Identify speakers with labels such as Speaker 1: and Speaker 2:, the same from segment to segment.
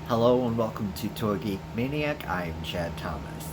Speaker 1: Hello and welcome to Geek, Maniac. I'm Chad Thomas.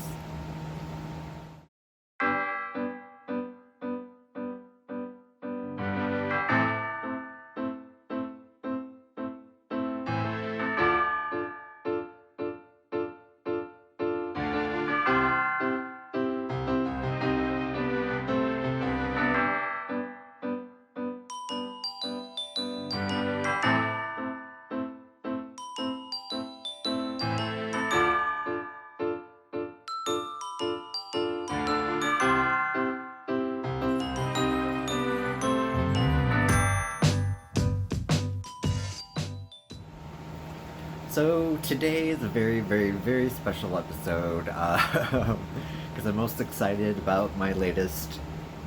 Speaker 1: So today is a very special episode because I'm most excited about my latest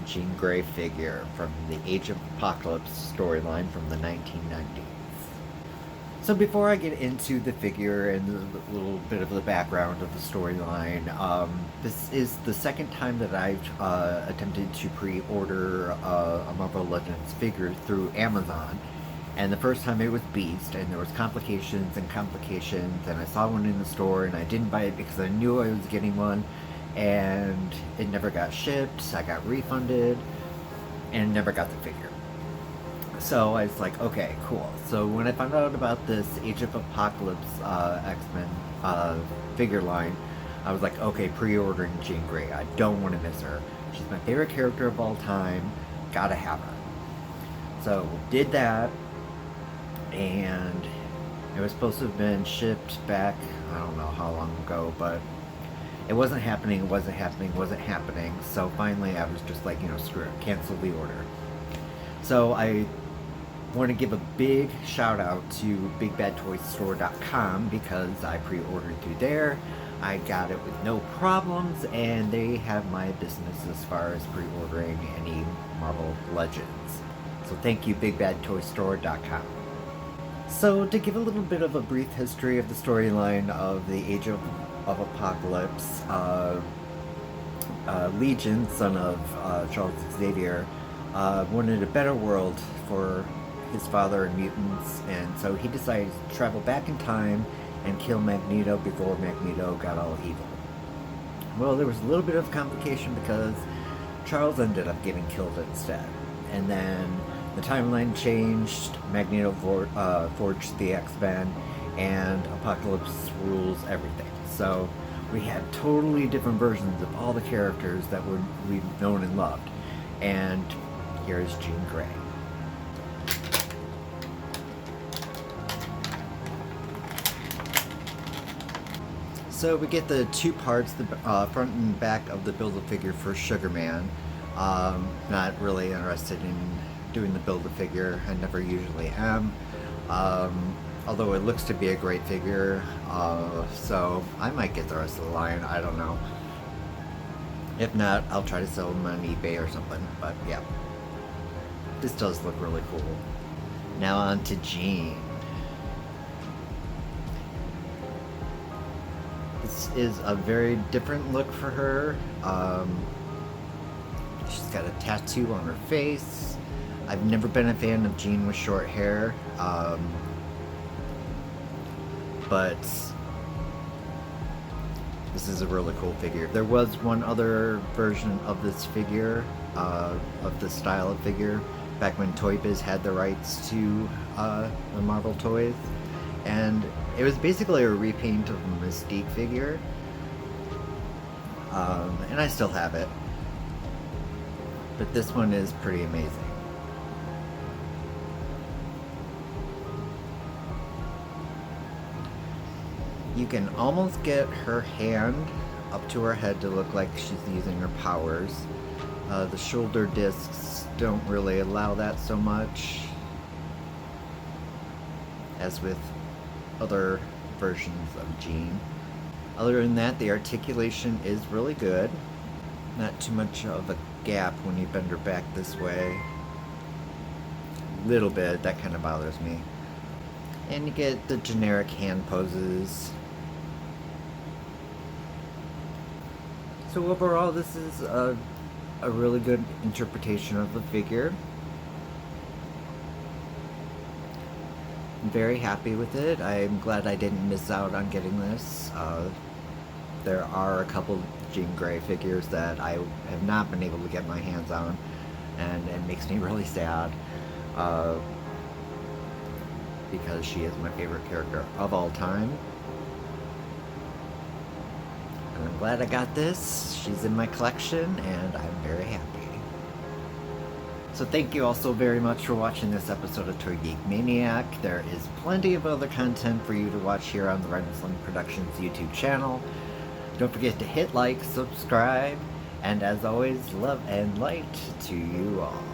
Speaker 1: Jean Grey figure from the Age of Apocalypse storyline from the 1990s. So before I get into the figure and a little bit of the background of the storyline, this is the second time that I've attempted to pre-order a Marvel Legends figure through Amazon. And the first time it was Beast, and there was complications, and I saw one in the store, and I didn't buy it because I knew I was getting one, and it never got shipped, I got refunded, and never got the figure. So I was like, okay, cool. So when I found out about this Age of Apocalypse X-Men figure line, I was like, okay, pre-ordering Jean Grey. I don't want to miss her. She's my favorite character of all time. Gotta have her. So did that, and it was supposed to have been shipped back, I don't know how long ago, but it wasn't happening, so finally I was just like, screw it, cancel the order. So I want to give a big shout out to BigBadToyStore.com because I pre-ordered through there. I got it with no problems, and they have my business as far as pre-ordering any Marvel Legends. So thank you, BigBadToyStore.com. So to give a little bit of a brief history of the storyline of the Age of Apocalypse, Legion, son of Charles Xavier, wanted a better world for his father and mutants, and so he decided to travel back in time and kill Magneto before Magneto got all evil. Well, there was a little bit of complication because Charles ended up getting killed instead, and then the timeline changed, Magneto forged the X-Men, and Apocalypse rules everything. So we had totally different versions of all the characters that we've known and loved. And here's Jean Grey. So we get the two parts, the front and back of the Build-A-Figure for Sugar Man. Not really interested in doing the Build-A-Figure. I never usually am. Although it looks to be a great figure, so I might get the rest of the line, I don't know. If not, I'll try to sell them on eBay or something, but yeah. This does look really cool. Now on to Jean. This is a very different look for her. She's got a tattoo on her face. I've never been a fan of Jean with short hair, but this is a really cool figure. There was one other version of this figure, of this style of figure, back when Toy Biz had the rights to the Marvel toys, and it was basically a repaint of a Mystique figure, and I still have it, but this one is pretty amazing. You can almost get her hand up to her head to look like she's using her powers. The shoulder discs don't really allow that so much as with other versions of Jean. Other than that, the articulation is really good. Not too much of a gap when you bend her back this way. Little bit, that kind of bothers me. And you get the generic hand poses. So overall, this is a really good interpretation of the figure. I'm very happy with it. I'm glad I didn't miss out on getting this. There are a couple Jean Grey figures that I have not been able to get my hands on, and it makes me really sad. Uh, because she is my favorite character of all time. And I'm glad I got this. She's in my collection, and I'm very happy. So thank you all so very much for watching this episode of Toy Geek Maniac. There is plenty of other content for you to watch here on the Red and Slymm Productions YouTube channel. Don't forget to hit like, subscribe, and as always, love and light to you all.